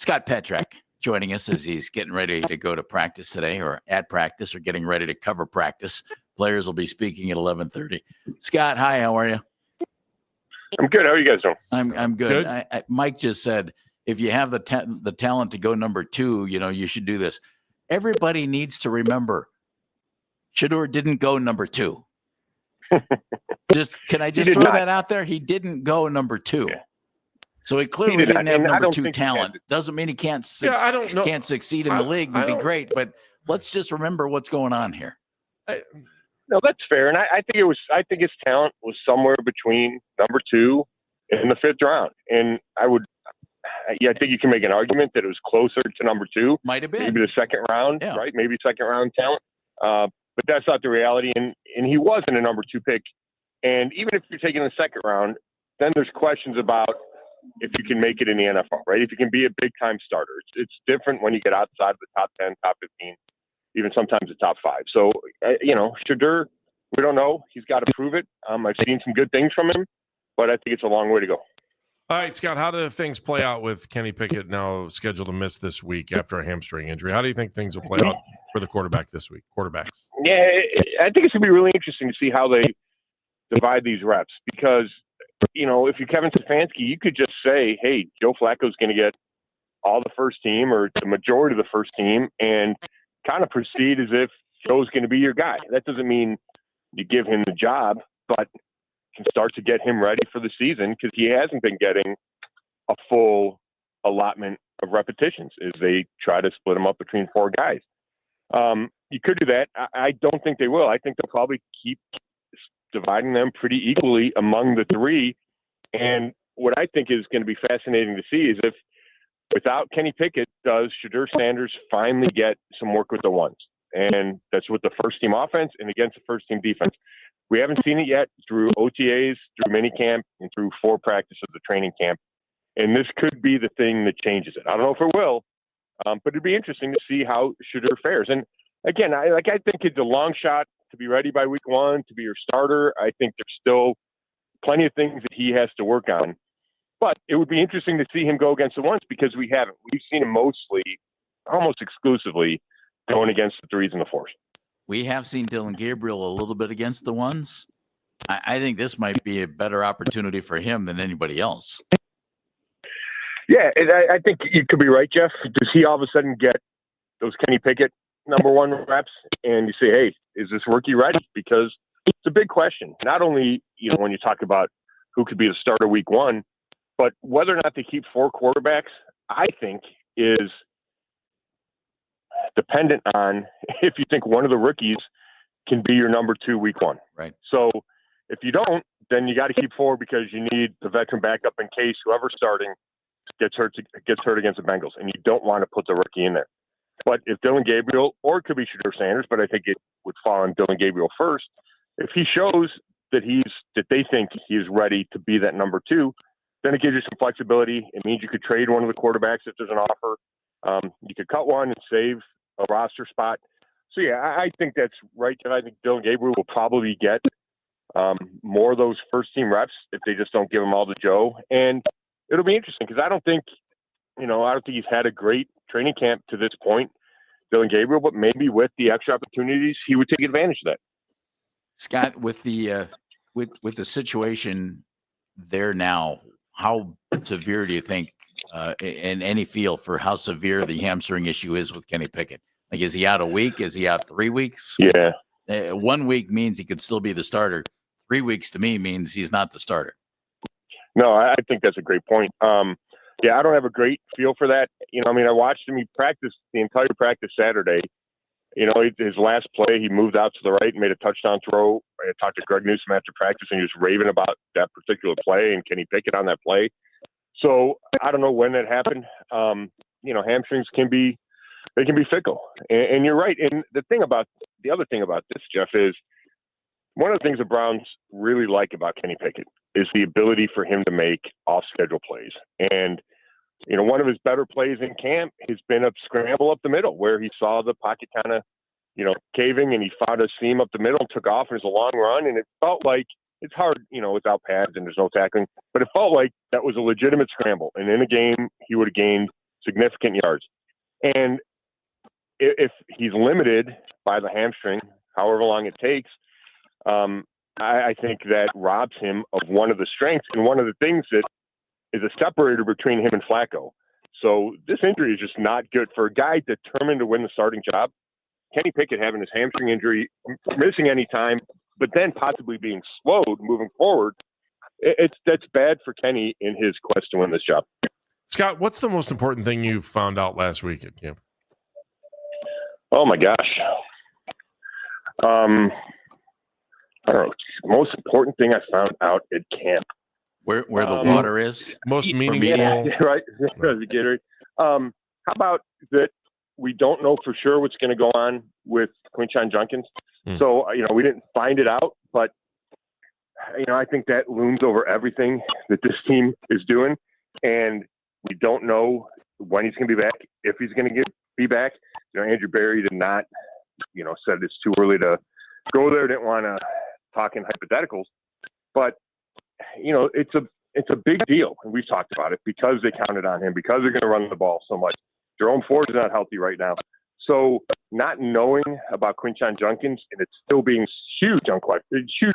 Scott Petrak joining us as he's getting ready to go to practice today, or at practice, or getting ready to cover practice. Players will be speaking at 11:30. Scott, hi, how are you? I'm good. How are you guys doing? I'm good. Mike just said, if you have the talent to go number 2, you should do this. Everybody needs to remember, Shedeur didn't go number 2. Can I just throw that out there? He didn't go number 2. Yeah. So he clearly didn't have number 2 talent. Doesn't mean he can't succeed in the league and be great, but let's just remember what's going on here. No, that's fair. And I think his talent was somewhere between number 2 and the 5th round. And I think you can make an argument that it was closer to number 2. Might have been. Maybe the 2nd round, right? Maybe 2nd round talent. But that's not the reality. And he wasn't a number 2 pick. And even if you're taking the 2nd round, then there's questions about if you can make it in the NFL, right? If you can be a big-time starter. It's different when you get outside of the top 10, top 15, even sometimes the top 5. So, Shedeur, we don't know. He's got to prove it. I've seen some good things from him, but I think it's a long way to go. All right, Scott, how do things play out with Kenny Pickett now scheduled to miss this week after a hamstring injury? How do you think things will play out for the quarterback this week, quarterbacks? Yeah, I think it's going to be really interesting to see how they divide these reps because, if you're Kevin Stefanski, you could just say, hey, Joe Flacco's going to get all the first team or the majority of the first team and kind of proceed as if Joe's going to be your guy. That doesn't mean you give him the job, but can start to get him ready for the season because he hasn't been getting a full allotment of repetitions as they try to split him up between 4 guys. You could do that. I don't think they will. I think they'll probably keep dividing them pretty equally among the 3. And what I think is going to be fascinating to see is if without Kenny Pickett, does Shedeur Sanders finally get some work with the ones? And that's with the first team offense and against the first team defense. We haven't seen it yet through OTAs, through minicamp, and through 4 practices of the training camp. And this could be the thing that changes it. I don't know if it will, but it'd be interesting to see how Shedeur fares. And again, I think it's a long shot to be ready by week 1, to be your starter. I think there's still plenty of things that he has to work on. But it would be interesting to see him go against the ones because we haven't. We've seen him mostly, almost exclusively, going against the 3s and the 4s. We have seen Dillon Gabriel a little bit against the ones. I think this might be a better opportunity for him than anybody else. Yeah, I think you could be right, Jeff. Does he all of a sudden get those Kenny Pickett number 1 reps and you say, hey, is this rookie ready? Because it's a big question. Not only, when you talk about who could be the starter week 1, but whether or not they keep 4 quarterbacks, I think is dependent on if you think one of the rookies can be your number 2 week 1. Right. So if you don't, then you got to keep 4 because you need the veteran backup in case whoever's starting gets hurt against the Bengals, and you don't want to put the rookie in there. But if Dillon Gabriel, or it could be Shedeur Sanders, but I think it would fall on Dillon Gabriel first. If he shows that they think he is ready to be that number 2, then it gives you some flexibility. It means you could trade one of the quarterbacks if there's an offer. You could cut one and save a roster spot. So, yeah, I think that's right. And I think Dillon Gabriel will probably get more of those first-team reps if they just don't give him all to Joe. And it'll be interesting because I don't think he's had a great training camp to this point, Dillon Gabriel, but maybe with the extra opportunities, he would take advantage of that. Scott, with the situation there now, how severe do you think, and any feel for how severe the hamstring issue is with Kenny Pickett? Like, is he out a week? Is he out 3 weeks? Yeah. 1 week means he could still be the starter. 3 weeks to me means he's not the starter. No, I think that's a great point. Yeah, I don't have a great feel for that. I watched him. He practiced the entire practice Saturday. His last play, he moved out to the right and made a touchdown throw. I talked to Greg Newsome after practice, and he was raving about that particular play and Kenny Pickett on that play. So I don't know when that happened. Hamstrings can be fickle, and you're right. And the other thing about this, Jeff, is one of the things the Browns really like about Kenny Pickett is the ability for him to make off-schedule plays. And one of his better plays in camp has been a scramble up the middle where he saw the pocket kind of, caving, and he found a seam up the middle and took off. And it was a long run, and it felt like it's hard, without pads and there's no tackling, but it felt like that was a legitimate scramble. And in a game, he would have gained significant yards. And if he's limited by the hamstring, however long it takes, I think that robs him of one of the strengths and one of the things that is a separator between him and Flacco. So this injury is just not good for a guy determined to win the starting job. Kenny Pickett having his hamstring injury, missing any time, but then possibly being slowed moving forward, that's bad for Kenny in his quest to win this job. Scott, what's the most important thing you found out last week at camp? Oh my gosh. I don't know. Most important thing I found out at camp. Where the water is? Most meaningful. Yeah, right. How about that we don't know for sure what's going to go on with Quinshon Judkins. So, we didn't find it out, but, I think that looms over everything that this team is doing. And we don't know when he's going to be back, if he's going to be back. Andrew Berry did not, said it's too early to go there. Didn't want to talk in hypotheticals, but it's a big deal. And we've talked about it because they counted on him, because they're going to run the ball so much. Jerome Ford is not healthy right now. So not knowing about Quinshon Judkins and it's still being huge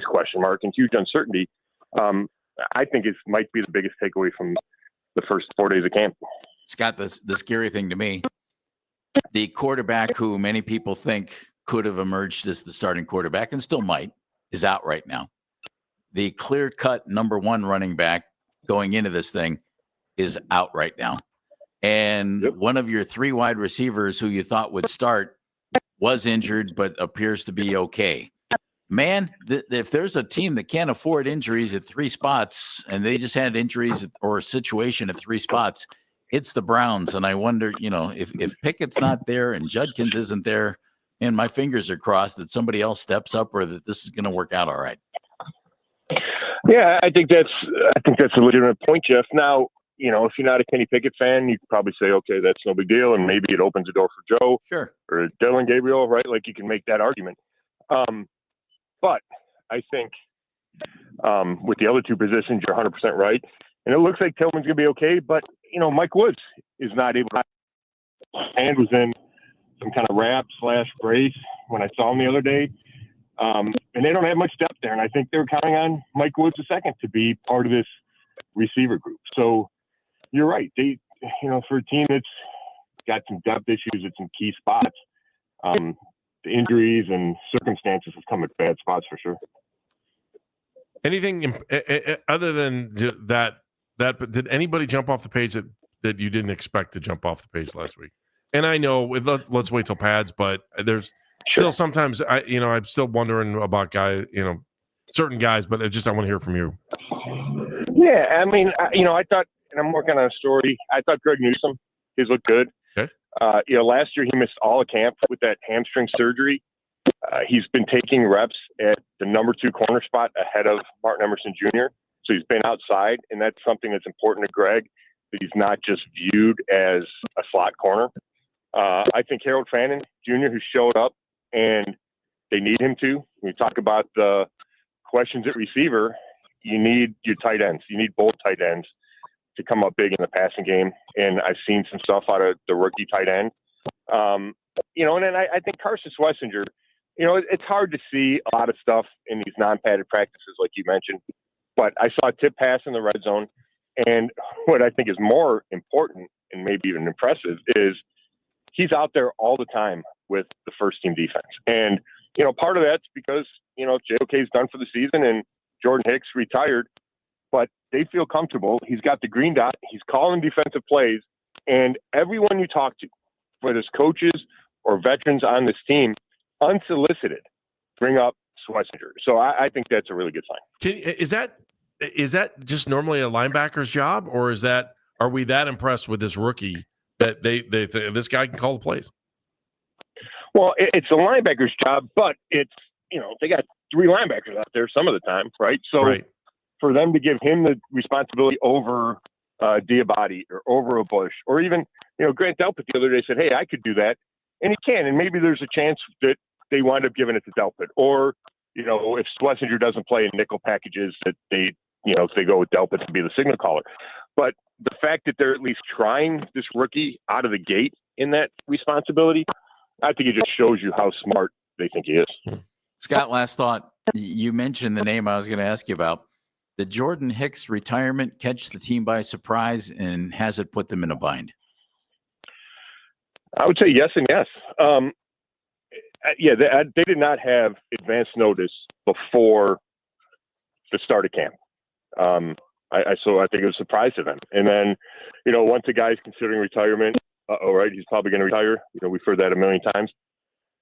question mark and huge uncertainty, I think it might be the biggest takeaway from the first 4 days of camp. Scott, the scary thing to me, the quarterback who many people think could have emerged as the starting quarterback and still might is out right now. The clear-cut number one running back going into this thing is out right now. And one of your three wide receivers who you thought would start was injured but appears to be okay. Man, if there's a team that can't afford injuries at three spots and they just had injuries or a situation at three spots, it's the Browns. And I wonder, if Pickett's not there and Judkins isn't there, and my fingers are crossed that somebody else steps up or that this is going to work out all right. Yeah, I think that's a legitimate point, Jeff. Now, if you're not a Kenny Pickett fan, you could probably say, okay, that's no big deal, and maybe it opens the door for Joe or Dillon Gabriel, right? Like you can make that argument. But I think with the other two positions, you're 100% right. And it looks like Tillman's going to be okay, but, Mike Woods is not able to. His hand was in some kind of wrap/brace when I saw him the other day. And they don't have much depth there. And I think they're counting on Mike Woods II to be part of this receiver group. So you're right. They, for a team that's got some depth issues at some key spots, the injuries and circumstances have come at bad spots for sure. Anything other than that, did anybody jump off the page that you didn't expect to jump off the page last week? And I know let's wait till pads, but there's still sometimes I'm still wondering about certain guys, but I want to hear from you. Yeah, I mean, I thought, and I'm working on a story. I thought Greg Newsome, he's looked good. Okay. Last year he missed all of camp with that hamstring surgery. He's been taking reps at the number 2 corner spot ahead of Martin Emerson Jr. So he's been outside, and that's something that's important to Greg, that he's not just viewed as a slot corner. I think Harold Fannin Jr., who showed up, and they need him to. When you talk about the questions at receiver, you need your tight ends. You need both tight ends to come up big in the passing game. And I've seen some stuff out of the rookie tight end. And then I think Carson Schlesinger, it's hard to see a lot of stuff in these non-padded practices like you mentioned. But I saw a tip pass in the red zone. And what I think is more important and maybe even impressive is he's out there all the time with the first team defense. And, part of that's because, JOK is done for the season and Jordan Hicks retired, but they feel comfortable. He's got the green dot. He's calling defensive plays. And everyone you talk to, whether it's coaches or veterans on this team, unsolicited, bring up Schlesinger. So I think that's a really good sign. Is that just normally a linebacker's job, or are we that impressed with this rookie that this guy can call the plays? Well, it's a linebacker's job, but it's, they got 3 linebackers out there some of the time, right? So for them to give him the responsibility over Diabate or over a Bush, or even, Grant Delpit the other day said, hey, I could do that. And he can. And maybe there's a chance that they wind up giving it to Delpit. Or, if Schlesinger doesn't play in nickel packages, that they, if they go with Delpit to be the signal caller. But the fact that they're at least trying this rookie out of the gate in that responsibility, I think it just shows you how smart they think he is. Scott, last thought. You mentioned the name I was going to ask you about. Did Jordan Hicks' retirement catch the team by surprise, and has it put them in a bind? I would say yes and yes. Yeah, they did not have advance notice before the start of camp. So I think it was a surprise to them. And then, once a guy's considering retirement, right, he's probably going to retire. We've heard that a million times.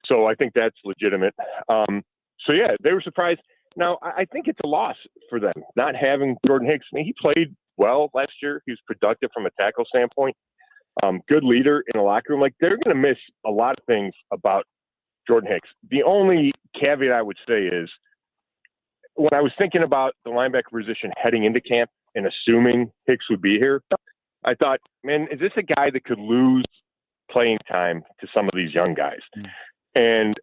So I think that's legitimate. So yeah, they were surprised. Now, I think it's a loss for them not having Jordan Hicks. I mean, he played well last year. He was productive from a tackle standpoint. Good leader in the locker room. Like, they're going to miss a lot of things about Jordan Hicks. The only caveat I would say is, when I was thinking about the linebacker position heading into camp and assuming Hicks would be here, I thought, man, is this a guy that could lose playing time to some of these young guys? And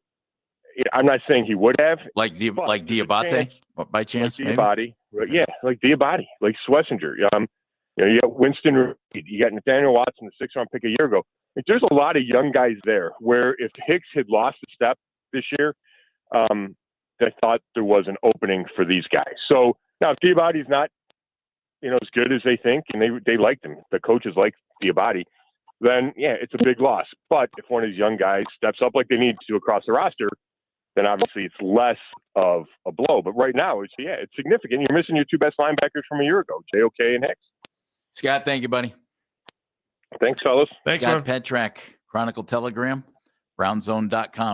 I'm not saying he would have. Like Diabate, by chance? Like Diabate. Right? Yeah, like Diabate, like Schlesinger. You got Winston Reed, you got Nathaniel Watson, the 6th-round pick a year ago. Like, there's a lot of young guys there where if Hicks had lost a step this year, I thought there was an opening for these guys. So now if Diabate's not, as good as they think, and they liked him, the coaches like Diabate, then yeah, it's a big loss. But if one of these young guys steps up like they need to across the roster, then obviously it's less of a blow. But right now, it's significant. You're missing your two best linebackers from a year ago, JOK and Hicks. Scott, thank you, buddy. Thanks, fellas. Thanks, Scott man. Petrak, Chronicle Telegram, brownzone.com.